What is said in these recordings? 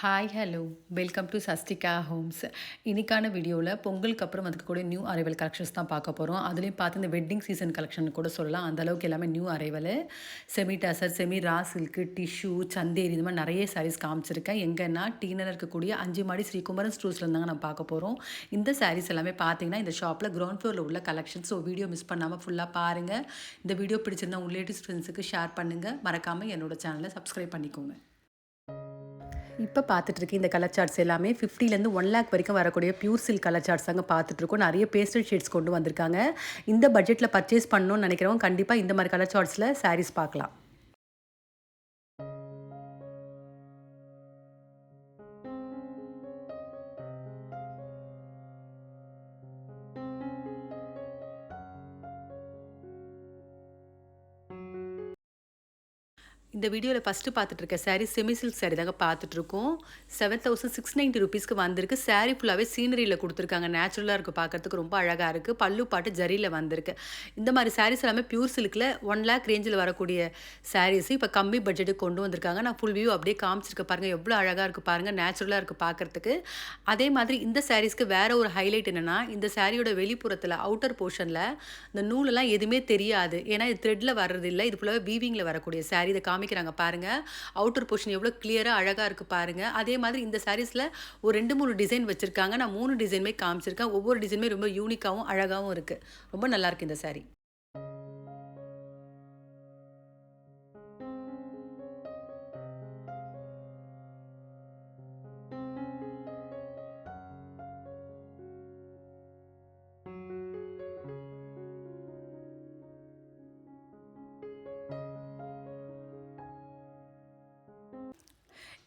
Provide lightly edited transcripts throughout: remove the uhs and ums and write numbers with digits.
Hi hello welcome to Sastika homes. இன்னைக்கான வீடியோவில் பொங்கலுக்கு அப்புறம் அதுக்கு கூட நியூ அரைவல் கலெக்ஷன்ஸ் தான் பார்க்க போகிறோம். அதுலேயும் பார்த்து இந்த வெட்டிங் சீசன் கலெக்ஷன் கூட சொல்லலாம். அந்த அளவுக்கு எல்லாமே new arrival. Semi tussar, semi raw silk, tissue, Chanderi இந்த மாதிரி நிறைய சாரீஸ் காமிச்சிருக்கேன். எங்கன்னா டீனர் இருக்கக்கூடிய 5 மாடி ஸ்ரீகுமரன் ஸ்டோர்ஸில் இருந்தாங்க நம்ம பார்க்க போகிறோம். இந்த சாரீஸ் எல்லாமே பார்த்தீங்கன்னா இந்த ஷாப்பில் கிரவுண்ட் ஃப்ளோரில் உள்ள கலெக்ஷன். ஸோ வீடியோ மிஸ் பண்ணாமல் ஃபுல்லாக பாருங்கள். இந்த வீடியோ பிடிச்சிருந்தா உங்கள் ரிலேட்டிவ்ஸ் ஃப்ரெண்ட்ஸுக்கு ஷேர் பண்ணுங்கள். மறக்காமல் என்னோட சேனலை சப்ஸ்கிரைப் பண்ணிக்கோங்க. இப்போ பார்த்துட்ருக்க இந்த கலர் சார்ட்ஸ் எல்லாமே 50லேருந்து 1 லேக் வரைக்கும் வரக்கூடிய பியூர் சில்க் கலர் சார்ட்ஸ் தாங்க பார்த்துட்ருக்கோம். நிறைய பேஸ்டல் ஷேட்ஸ் கொண்டு வந்திருக்காங்க. இந்த பட்ஜெட்டில் பர்ச்சேஸ் பண்ணணும்னு நினைக்கிறவங்க கண்டிப்பாக இந்த மாதிரி கலர் சார்ட்ஸில் சாரீஸ் பார்க்கலாம். இந்த வீடியோவில் ஃபஸ்ட்டு பார்த்துட்டு இருக்க சாரீ செமி சில்க் சாரீ தாங்க பார்த்துட்ருக்கோம். 7690 ருபீஸ்க்கு வந்திருக்கு. சாரீ ஃபுல்லாகவே சீனரியில் கொடுத்துருக்காங்க. நேச்சுரலாக இருக்குது, பார்க்குறதுக்கு ரொம்ப அழகாக இருக்குது. பல்லு பாட்டு ஜரியில் வந்திருக்கு. இந்த மாதிரி சாரீஸ் எல்லாமே பியூர் சில்கில் 1 லேக் ரேஞ்சில் வரக்கூடிய சாரீஸ் இப்போ கம்மி பட்ஜெட்டுக்கு கொண்டு வந்திருக்காங்க. நான் ஃபுல் வியூ அப்படியே காமிச்சிருக்க பாருங்கள், எவ்வளோ அழகாக இருக்குது பாருங்கள், நேச்சுரலாக இருக்குது பார்க்குறதுக்கு. அதே மாதிரி இந்த சாரீஸ்க்கு வேறு ஒரு ஹைலைட் என்னென்னா, இந்த சாரியோட வெளிப்புறத்தில் அவுட்டர் போர்ஷனில் இந்த நூலெல்லாம் எதுவுமே தெரியாது. ஏன்னா இது த்ரெட்டில் வர்றது இல்லை, இது ஃபுல்லாகவே வீவிங்கில் வரக்கூடிய சாரீ. இதை காமிக்கிறாங்க பாருங்க. அவுட்டர் போர்ஷன் எவ்வளோ கிளியரா அழகா இருக்கு பாருங்க. அதே மாதிரி இந்த சாரீஸ்ல ஒரு 2, 3 டிசைன் வச்சிருக்காங்க. நான் 3 டிசைனுமே காமிச்சிருக்கேன். ஒவ்வொரு டிசைனுமே ரொம்ப யூனிக்காவும் அழகாவும் இருக்கு. ரொம்ப நல்லா இருக்கு இந்த சாரீ.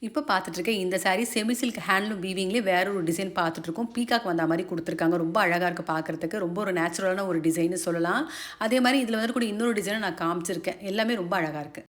இப்போ பார்த்துட்ருக்கேன் இந்த சாரீ செமி சில்க் ஹேண்ட்லூம் வீவிங்லேயே வேற ஒரு டிசைன் பார்த்துட்ருக்கோம். பீகாக் வந்த மாதிரி கொடுத்துருக்காங்க. ரொம்ப அழகாக இருக்குது பார்க்குறதுக்கு. ரொம்ப ஒரு நேச்சுரலான ஒரு டிசைன்னு சொல்லலாம். அதே மாதிரி இதில் வந்து கூட இன்னொரு டிசைனை நான் காமிச்சிருக்கேன். எல்லாமே ரொம்ப அழகாக இருக்குது.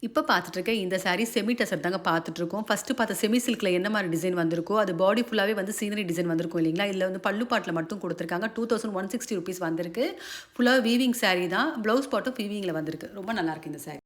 இப்போ பார்த்துட்ருக்க இந்த சாரீ செமி டசர் தாங்க பார்த்துட்ருக்கோம். ஃபஸ்ட்டு பார்த்த செமி சில்கில் என்ன மாதிரி டிசைன் வந்திருக்கோ அது பாடி ஃபுல்லாகவே வந்து சீனரி டிசைன் வந்திருக்கும் இல்லைங்களா? இதில் வந்து பல்லு பாட்டில் மட்டும் கொடுத்துருக்காங்க. 2160 ருபீஸ் வந்திருக்கு. ஃபுல்லாக வீவிங் சாரீ தான். ப்ளவுஸ் பாட்டும் வீவிங்கில் வந்திருக்கு. ரொம்ப நல்லாயிருக்கு இந்த சாரீ.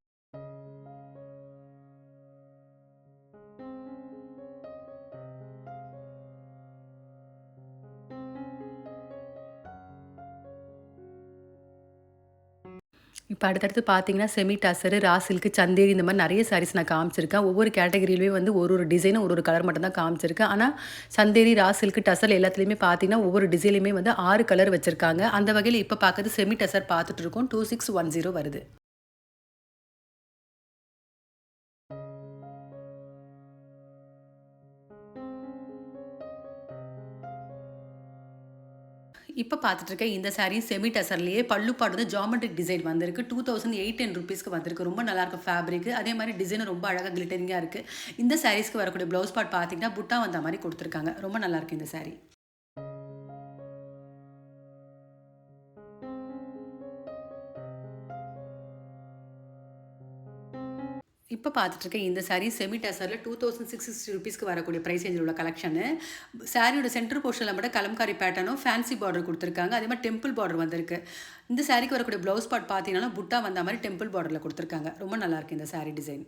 இப்போ அடுத்தடுத்து பார்த்தீங்கன்னா, semi tussar, raw silk, Chanderi இந்த மாரி நெறைய சாரீஸ் நான் காமிச்சிருக்கேன். ஒவ்வொரு கேட்டகரியிலயுமே வந்து ஒரு ஒரு டிசைனும் ஒரு ஒரு கலர் மட்டும் தான் காமிச்சிருக்கேன். ஆனா, சந்தேரி, ரா சில்க்கு, டசர் எல்லாத்துலயுமே பார்த்தீங்கன்னா, ஒவ்வொரு டிசைன்லயுமே வந்து 6 கலர் வச்சிருக்காங்க. அந்த வகையில இப்ப பார்க்கறது செமி டசர் பார்த்துட்டு இருக்கோம். 2610 வருது. இப்ப பார்த்துட்டு இருக்க இந்த சாரி செமி டசர்லயே பல்லு பாட்டு வந்து ஜியோமெட்ரிக் டிசைன் வந்திருக்கு. 2810 ரூபீஸ்க்கு வந்திருக்கு. ரொம்ப நல்லா இருக்கு ஃபேப்ரிக். அதே மாரி டிசைனும் ரொம்ப அழகா கிளிட்டரிங்கா இருக்கு. இந்த சாரீஸ்க்கு வரக்கூடிய ப்ளவுஸ் பார்ட் பார்த்தீங்கன்னா, புட்டா வந்த மாரி குடுத்துருக்காங்க. ரொம்ப நல்லா இருக்கு இந்த சாரி. இப்ப பார்த்துட்டு இருக்க இந்த சாரி செமி டசர்ல 2660 ரூபீஸ்க்கு வரக்கூடிய பிரைஸ் ரேஞ்சில் உள்ள கலெக்ஷனு. சாரியோட சென்டர் போர்ஷன்ல மட்டும் கலம்காரி பேட்டர்னும், ஃபேன்சி பார்டர் குடுத்துருக்காங்க. அதே மாரி டெம்பிள் பார்டர் வந்திருக்கு. இந்த சாரிக்கு வரக்கூடிய ப்ளவுஸ் பார்ட் பார்த்தீங்கன்னா, புட்டா வந்த மாரி டெம்பிள் பார்டர்ல குடுத்துருக்காங்க. ரொம்ப நல்லா இருக்கு இந்த சாரி டிசைன்.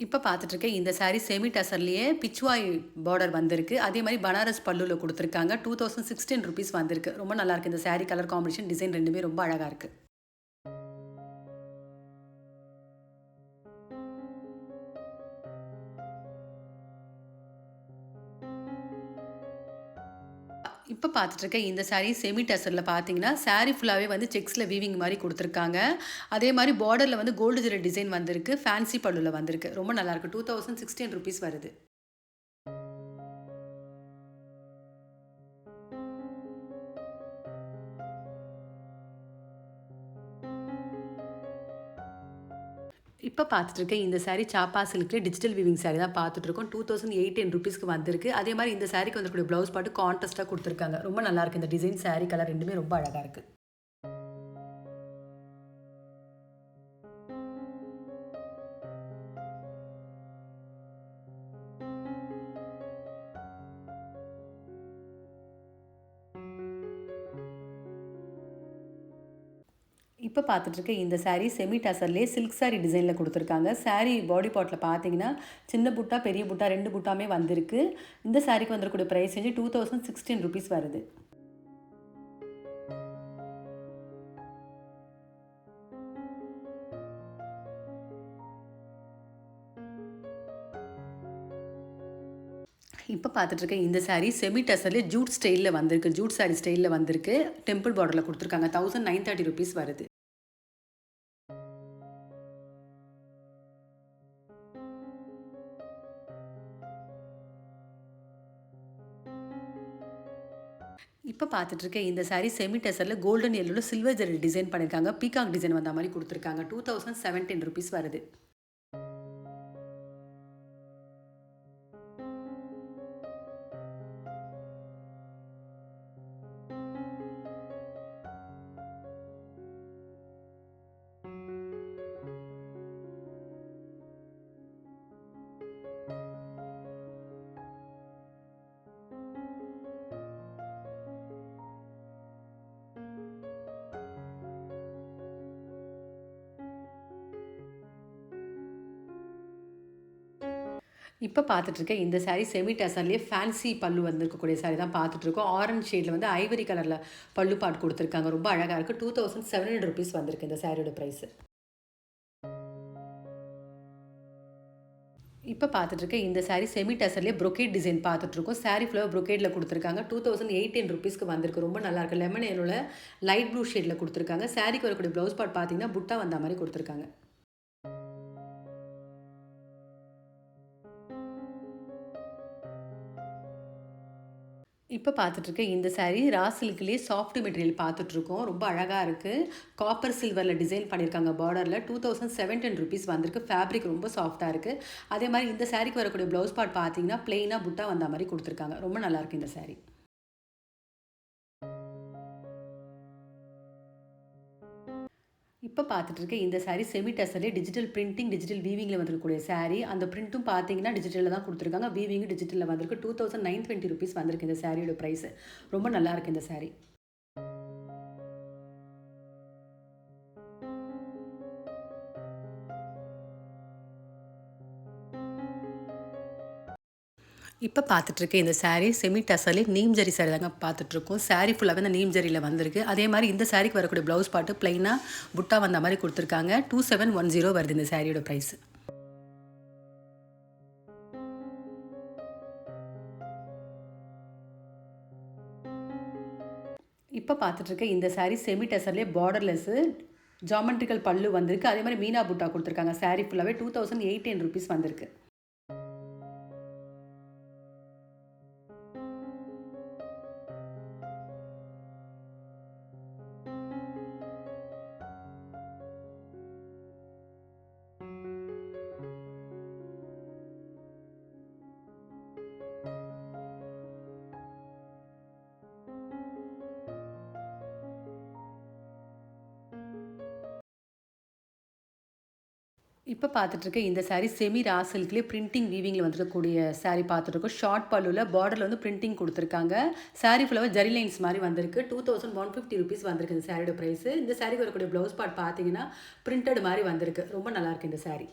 இப்ப பார்த்துட்டு இருக்கேன் இந்த சாரி செமி டசர்லயே பிச்வாய் பார்டர் வந்திருக்கு. அதே மாரி பனாரஸ் பல்லுல குடுத்துருக்காங்க. ₹2016 வந்திருக்கு. ரொம்ப நல்லா இருக்கு. இந்த சாரி கலர் காம்பினேஷன், டிசைன் 2மே ரொம்ப அழகா இருக்கு. இப்ப பார்த்துட்டு இருக்கேன் இந்த சாரி செமி டசர்ல பார்த்தீங்கன்னா, சாரி ஃபுல்லாவே வந்து செக்ஸ்ல வீவிங் மாரி குடுத்துருக்காங்க. அதே மாரி பார்டர்ல வந்து கோல்டு ஜரி டிசைன் வந்திருக்கு. ஃபேன்சி பல்லுல வந்திருக்கு. ரொம்ப நல்லா இருக்கு. ₹2016 வருது. இப்ப பார்த்துட்டு இருக்கேன் இந்த சாரி சாப்பா சில்க்ல டிஜிட்டல் வீவிங் சாரி தான் பார்த்துட்டு இருக்கோம். ₹2018க்கு வந்திருக்கு. அதே மாரி இந்த சாரிக்கு வந்திருக்கக்கூடிய ப்ளவுஸ் பார்ட் கான்ட்ராஸ்ட்டா குடுத்துருக்காங்க. ரொம்ப நல்லா இருக்கு. இந்த டிசைன், சாரி கலர் 2மே ரொம்ப அழகா இருக்கு. இப்ப பார்த்துட்டு இருக்க இந்த சாரி செமி டசர்லயே சில்க் சாரி டிசைன்ல குடுத்துருக்காங்க. சாரி பாடி பார்ட்ல பார்த்தீங்கன்னா, சின்ன புட்டா, பெரிய புட்டா 2 புட்டாமே வந்திருக்கு. இந்த சாரிக்கு வந்திருக்கக்கூடிய பிரைஸ் ரேஞ்ச் ₹2016 வருது. இப்ப பார்த்துட்டு இருக்க இந்த சாரி செமி டசர்லயே ஜூட் ஸ்டைல்ல வந்திருக்கு. ஜூட் சாரி ஸ்டைல்ல வந்திருக்கு. டெம்பிள் பார்டர்ல குடுத்துருக்காங்க. ₹1930 வருது. இப்ப பார்த்துட்டு இருக்க இந்த சாரி செமி டசர்ல கோல்டன் எல்லோல சில்வர் ஜரி டிசைன் பண்ணியிருக்காங்க. பீகாக் டிசைன் வந்த மாரி குடுத்துருக்காங்க. ₹2017 வருது. இப்ப பார்த்துட்டு இருக்க இந்த சாரி செமி டசர்லயே ஃபேன்சி பல்லு வந்திருக்கக்கூடிய சாரி தான் பார்த்துட்டு இருக்கோம். ஆரஞ்ச் ஷேட்ல வந்து ஐவரி கலர்ல பல்லு பார்ட் குடுத்துருக்காங்க. ரொம்ப அழகா இருக்கு. ₹2700 வந்திருக்கு இந்த சாரியோட பிரைஸ். இப்ப பார்த்துட்டு இருக்க இந்த சாரி செமி டசர்லயே ப்ரோகேட் டிசைன் பார்த்துட்டு இருக்கோம். சாரி ஃபுல்லா ப்ரோகேட்ல குடுத்துருக்காங்க. ₹2018க்கு வந்திருக்கு. ரொம்ப நல்லா இருக்கு. லெமன் எல்லோல லைட் ப்ளூ ஷேட்ல குடுத்துருக்காங்க. சாரிக்கு வரக்கூடிய ப்ளவுஸ் பார்ட் பார்த்தீங்கன்னா, புட்டா வந்த மாரி குடுத்துருக்காங்க. இப்ப பார்த்துட்டு இருக்க இந்த சாரி ரா சில்க்லயே சாஃப்ட் மெட்டீரியல் பார்த்துட்டு இருக்கோம். ரொம்ப அழகா இருக்கு. காப்பர் சில்வர்ல டிசைன் பண்ணியிருக்காங்க பார்டர்ல. ₹2017 வந்திருக்கு. ஃபேப்ரிக் ரொம்ப சாஃப்ட்டா இருக்கு. அதே மாரி இந்த சாரிக்கு வரக்கூடிய ப்ளவுஸ் பார்ட் பார்த்தீங்கன்னா, பிளெயினா புட்டா வந்த மாரி குடுத்துருக்காங்க. ரொம்ப நல்லா இருக்கு இந்த சாரி. இப்ப பார்த்துட்டு இருக்க இந்த சாரி செமி டசர்லயே டிஜிட்டல் பிரிண்டிங், டிஜிட்டல் வீவிங்ல வந்திருக்கக்கூடிய சாரி. அந்த பிரிண்ட்டும் பார்த்தீங்கன்னா, டிஜிட்டல்ல தான் குடுத்துருக்காங்க. வீவிங்கும் டிஜிட்டல்ல வந்திருக்கு. ₹2920 வந்திருக்கு இந்த சாரியோட பிரைஸ். ரொம்ப நல்லா இருக்கு இந்த சாரி. இப்ப பார்த்துட்டு இருக்க இந்த சாரி செமி டசர்லே நீம் ஜரி சாரி தாங்க பார்த்துட்டு இருக்கோம். சாரி ஃபுல்லாவே அந்த நீம் ஜரியில வந்திருக்கு. அதே மாரி இந்த சாரிக்கு வரக்கூடிய ப்ளவுஸ் பார்ட் பிளெயினா புட்டா வந்த மாரி குடுத்துருக்காங்க. 2710 வருது இந்த சாரியோட பிரைஸ். இப்ப பார்த்துட்டு இருக்க இந்த சாரி செமி டசர்லே பார்டர்லெஸ் ஜாமெட்ரிக்கல் பல்லு வந்திருக்கு. அதே மாரி மீனா புட்டா குடுத்துருக்காங்க. சாரி ஃபுல்லாவே ₹2800 வந்திருக்கு. இப்ப பார்த்துட்டு இருக்க இந்த சாரி செமி ரா சில்க்லயே பிரிண்டிங் வீவிங்ல வந்திருக்கக்கூடிய சாரி பார்த்துட்டு இருக்கோம். ஷார்ட் பல்லுல பார்டர்ல வந்து பிரிண்டிங் குடுத்துருக்காங்க. சாரி ஃபுல்லாவே ஜரி லைன்ஸ் மாரி வந்திருக்கு. ₹2150 வந்திருக்கு இந்த சாரியோட பிரைஸ். இந்த சாரிக்கு வரக்கூடிய ப்ளவுஸ் பார்ட் பார்த்தீங்கன்னா, பிரிண்டட் மாரி வந்திருக்கு. ரொம்ப நல்லா இருக்கு இந்த சாரி.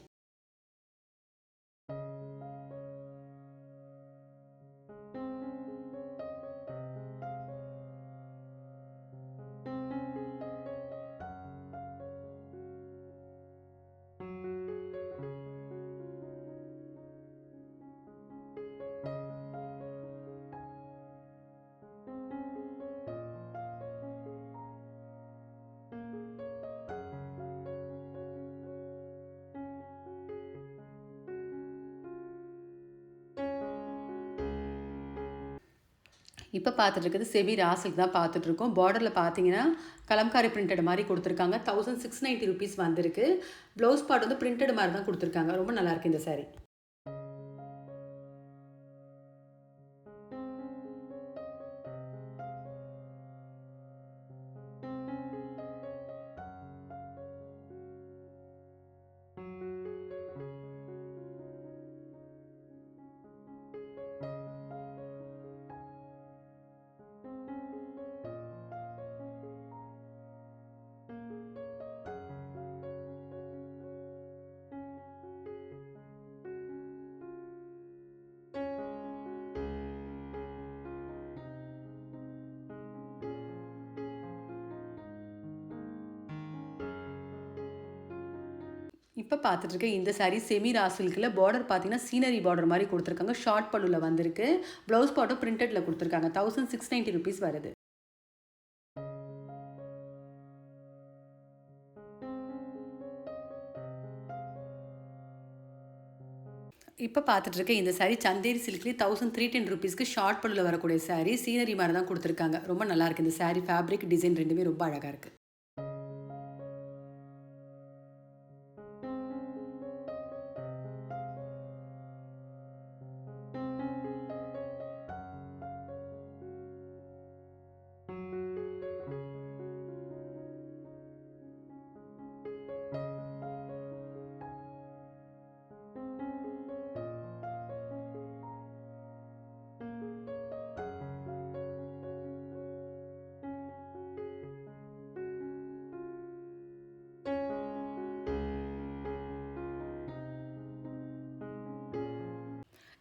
இப்ப பார்த்துட்டு இருக்கிறது செமி ரா சில்க் தான் பார்த்துட்டு இருக்கோம். பார்டர்ல பார்த்தீங்கன்னா, கலம்காரி பிரிண்டட் மாரி குடுத்துருக்காங்க. ₹1690 வந்திருக்கு. ப்ளவுஸ் பார்ட் வந்து பிரிண்டட் மாரி தான் குடுத்துருக்காங்க. ரொம்ப நல்லாயிருக்கு இந்த சாரி. இப்ப பார்த்துட்டு இருக்க இந்த சாரி செமி ரா சில்க்ல பார்டர் பார்த்தீங்கன்னா, சீனரி பார்டர் மாரி குடுத்துருக்காங்க. ஷார்ட் பல்லுல வந்திருக்கு. ப்ளவுஸ் பார்ட்டும் பிரிண்டட்ல குடுத்துருக்காங்க. ₹1690 வருது. இப்ப பார்த்துட்டு இருக்க இந்த சாரி சந்தேரி சில்க்லயே ₹1310க்கு ஷார்ட் பல்லுல வரக்கூடிய சாரி. சீனரி மாரி தான் குடுத்துருக்காங்க. ரொம்ப நல்லாயிருக்கு இந்த சாரி. ஃபேப்ரிக், டிசைன் 2மே ரொம்ப அழகா இருக்கு.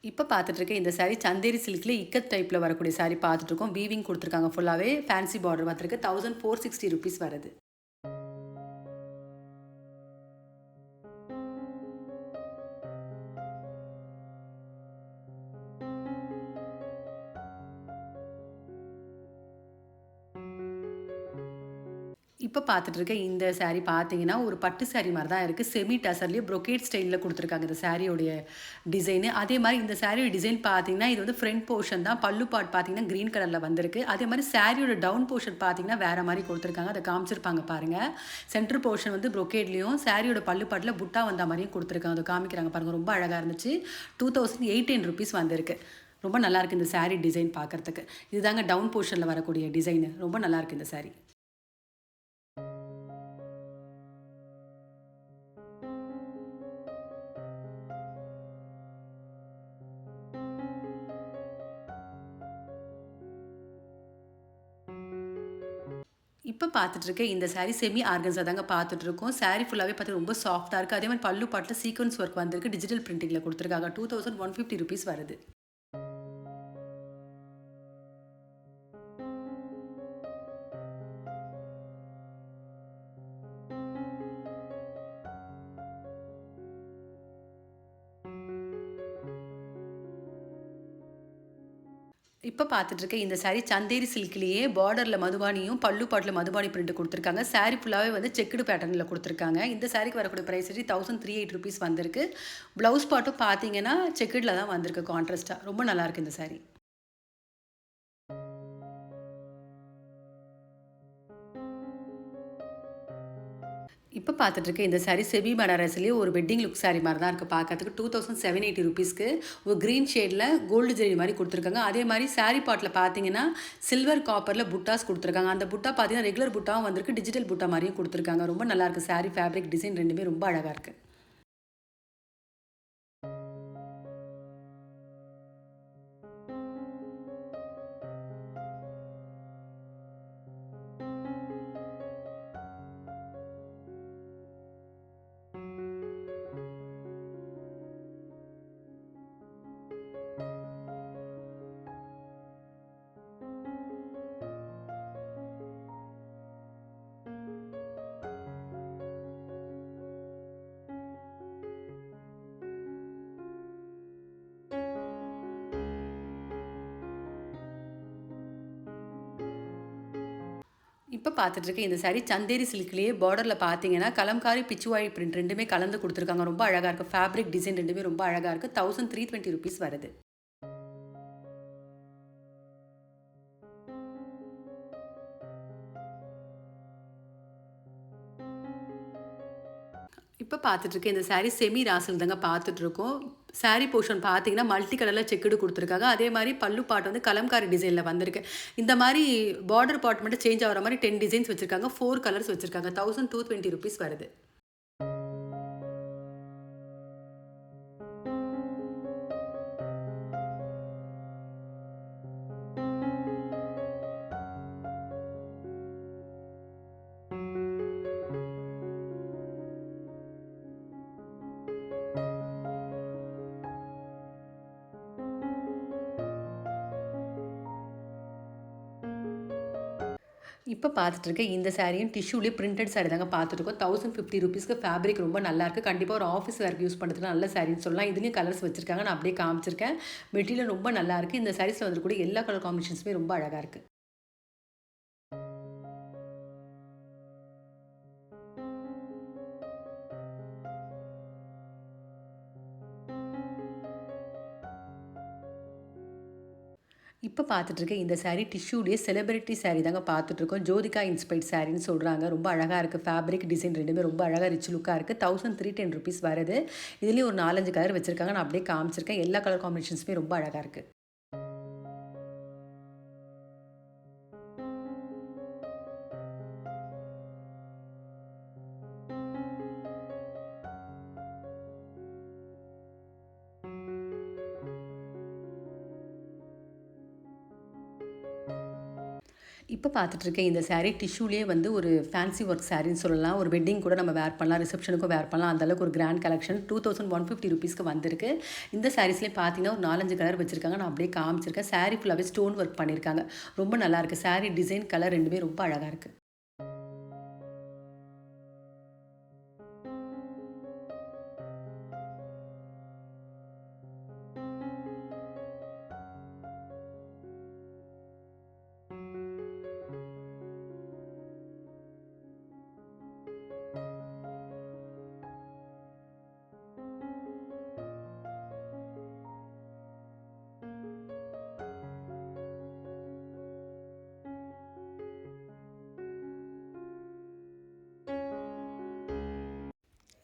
இப்ப பார்த்துட்டு இருக்க இந்த சாரி சந்தேரி சில்க்ல இக்கத் டைப்ல வரக்கூடிய சாரி பார்த்துட்டு இருக்கோம். வீவிங் குடுத்துருக்காங்க ஃபுல்லாவே. ஃபேன்சி பார்டர் வந்திருக்கு. ₹1460 வருது. இப்ப பார்த்துட்டு இருக்க இந்த சாரி பார்த்தீங்கன்னா, ஒரு பட்டு சாரி மாரி தான் இருக்கு. செமி டசர்லயே ப்ரொகேட் ஸ்டைல்ல குடுத்துருக்காங்க இந்த சாரியோடைய டிசைனு. அதே மாரி இந்த சாரியோட டிசைன் பார்த்தீங்கன்னா, இது வந்து ஃப்ரண்ட் போர்ஷன் தான். பல்லு பார்ட் பார்த்தீங்கன்னா, கிரீன் கலர்ல வந்திருக்கு. அதே மாரி சாரியோட டவுன் போர்ஷன் பார்த்தீங்கன்னா, வேற மாரி குடுத்துருக்காங்க. அத காமிச்சிருப்பாங்க பாருங்க. சென்டர் போர்ஷன் வந்து ப்ரொகேட்லயும், சாரியோட பல்லு பார்ட்ல புட்டா வந்த மாரியும் குடுத்துருக்காங்க. அத காமிக்கிறாங்க பாருங்க. ரொம்ப அழகா இருந்துச்சு. ₹2810 வந்திருக்கு. ரொம்ப நல்லாயிருக்கு இந்த சாரி டிசைன் பார்க்கறதுக்கு. இதுதாங்க டவுன் போர்ஷன்ல வரக்கூடிய டிசைனு. ரொம்ப நல்லாயிருக்கு இந்த சாரி. இப்ப பார்த்துட்டு இருக்க இந்த சாரி செமி ஆர்கன்ஸா தாங்க பார்த்துட்டு இருக்கோம். சாரி ஃபுல்லாவே பார்த்தா ரொம்ப சாஃப்ட்டா இருக்கு. அதே மாரி பல்லு பார்ட்ல சீக்வென்ஸ் ஒர்க் வந்திருக்கு. டிஜிட்டல் பிரிண்டிங்ல குடுத்துருக்காங்க. ₹2150 வருது. இப்ப பார்த்துட்டு இருக்க இந்த சாரி சந்தேரி சில்க்லயே பார்டர்ல மதுபானியும், பல்லு பார்ட்ல மதுபானி பிரிண்ட் குடுத்துருக்காங்க. சாரி ஃபுல்லாவே வந்து செக்குடு பேட்டர்ன்ல குடுத்துருக்காங்க. இந்த சாரிக்கு வரக்கூடிய பிரைஸ் ₹1308 வந்திருக்கு. ப்ளவுஸ் பார்ட்டும் பார்த்தீங்கன்னா, செக்குடுல தான் வந்திருக்கு கான்ட்ராஸ்ட்டா. ரொம்ப நல்லாயிருக்கு இந்த சாரி. இப்ப பார்த்துட்டு இருக்க இந்த சாரி செமி பனாரஸ்லயே ஒரு வெட்டிங் லுக் சாரி மாரி தான் இருக்கு பார்க்கறதுக்கு. ₹2780க்கு ஒரு கிரீன் ஷேட்ல கோல்டு ஜெரி மாரி குடுத்துருக்காங்க. அதே மாரி சாரி பார்ட்ல பார்த்தீங்கன்னா, சில்வர் காப்பர்ல புட்டாஸ் குடுத்துருக்காங்க. அந்த புட்டா பார்த்தீங்கன்னா, ரெகுலர் புட்டாவும் வந்திருக்கு. டிஜிட்டல் புட்டா மாரியும் குடுத்துருக்காங்க. ரொம்ப நல்லாயிருக்கு. சாரி ஃபேப்ரிக், டிசைன் 2மே ரொம்ப அழகா இருக்கு. இப்ப பார்த்துட்டு இருக்க இந்த சாரி சந்தேரி சில்க்லயே பார்டர்ல பார்த்தீங்கன்னா, கலம்காரி பிச்சுவாயி பிரிண்ட் 2மே கலந்து குடுத்துருக்காங்க. ரொம்ப அழகா இருக்கு. ஃபேப்ரிக், டிசைன் 2மே ரொம்ப அழகா இருக்கு. ₹1320 வருது. இப்ப பார்த்துட்டுருக்க இந்த சாரி செமி ராசில் தாங்க பார்த்துட்ருக்கோம். சாரி போர்ஷன் பார்த்தீங்கன்னா, மல்டி கலர்ல செக்குடு குடுத்துருக்காங்க. அதே மாரி பல்லு பார்ட் வந்து கலம்காரி டிசைன்ல வந்திருக்கு. இந்த மாரி பார்டர் பார்ட் மட்டும் சேஞ்ச் ஆகுற மாரி 10 டிசைன்ஸ் வச்சிருக்காங்க. 4 கலர்ஸ் வச்சிருக்காங்க. ₹1220 வருது. இப்ப பார்த்துட்டு இருக்க இந்த சாரியும் டிஷ்யூலயே பிரிண்டட் சாரி தாங்க பார்த்துட்டுருக்கோம். ₹1050க்கு ஃபேப்ரிக் ரொம்ப நல்லாயிருக்கு. கண்டிப்பா ஒரு ஆஃபீஸ் வேர்க்கு யூஸ் பண்ணுறதுக்கு நல்ல சாரின்னு சொல்லலாம். இதுலயும் கலர்ஸ் வச்சிருக்காங்க. நான் அப்படியே காமிச்சிருக்கேன். மெட்டீரியல் ரொம்ப நல்லாயிருக்கு. இந்த சாரீஸ்ல வந்துருக்கக்கூடிய எல்லா கலர் காம்பினேஷன்ஸுமே ரொம்ப அழகா இருக்கு. இப்ப பார்த்துட்டு இருக்க இந்த சாரி டிஷ்யூலயே செலிபிரிட்டி சாரி தாங்க பார்த்துட்டுருக்கோம். ஜோதிகா இன்ஸ்பைர்ட் சாரின்னு சொல்றாங்க. ரொம்ப அழகா இருக்கு. ஃபேப்ரிக் டிசைன் 2மே ரொம்ப அழகா ரிச் லுக்கா இருக்கு. ₹1310 வருது. இதுலயும் ஒரு 4, 5 கலர் வச்சிருக்காங்க. நான் அப்படியே காமிச்சிருக்கேன். எல்லா கலர் காம்பினேஷன்ஸுமே ரொம்ப அழகா இருக்கு. இப்ப பார்த்துட்டு இருக்க இந்த சாரி டிஷ்யூலயே வந்து ஒரு ஃபேன்சி ஒர்க் சாரின்னு சொல்லலாம். ஒரு வெட்டிங் கூட நம்ம வேர் பண்ணலாம். ரிசப்ஷனுக்கும் வேர் பண்ணலாம். அந்த அளவுக்கு ஒரு கிராண்ட் கலெக்ஷன் ₹2150க்கு வந்திருக்கு. இந்த சாரீஸ்லயே பார்த்தீங்கன்னா, ஒரு 4, 5 கலர் வச்சிருக்காங்க. நான் அப்படியே காமிச்சிருக்கேன். சாரி ஃபுல்லாவே ஸ்டோன் ஒர்க் பண்ணியிருக்காங்க. ரொம்ப நல்லாயிருக்கு. சாரி டிசைன், கலர் 2மே ரொம்ப அழகா இருக்கு.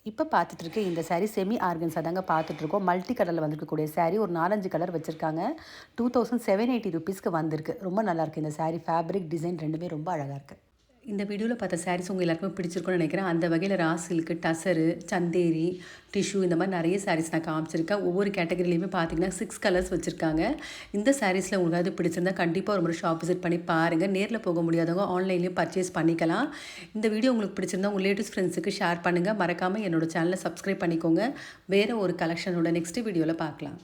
இப்ப பார்த்துட்டு இருக்க இந்த சாரி செமி ஆர்கன்ஸா தாங்க பார்த்துட்டுருக்கோம். மல்டி கலர்ல வந்திருக்கக்கூடிய சாரி ஒரு 4, 5 கலர் வச்சிருக்காங்க. ₹2780க்கு வந்திருக்கு. ரொம்ப நல்லாயிருக்கு இந்த சாரி. ஃபேப்ரிக் டிசைன் 2மே ரொம்ப அழகா இருக்கு. இந்த வீடியோல பார்த்த சாரீஸ் உங்க எல்லாருக்குமே பிடிச்சிருக்கும்னு நினைக்கிறேன். அந்த வகையில raw silk, tussar, Chanderi, tissue இந்த மாரி நெறைய சாரீஸ் நான் காமிச்சிருக்கேன். ஒவ்வொரு கேட்டகரியிலயுமே பார்த்தீங்கன்னா 6 கலர்ஸ் வச்சிருக்காங்க. இந்த சாரீஸ்ல உங்களுக்கு ஏதாவது பிடிச்சிருந்தா கண்டிப்பா ஒரு முறை ஷாப் விசிட் பண்ணி பாருங்க. நேர்ல போக முடியாதவங்க ஆன்லைன்லயும் பர்ச்சேஸ் பண்ணிக்கலாம். இந்த வீடியோ உங்களுக்கு பிடிச்சிருந்தா உங்க ரிலேட்டிவ்ஸ், ஃப்ரெண்ட்ஸுக்கு ஷேர் பண்ணுங்க. மறக்காம என்னோட சேனல சப்ஸ்கிரைப் பண்ணிக்கோங்க. வேற ஒரு கலெக்ஷனோட நெக்ஸ்ட் வீடியோல பார்க்கலாம்.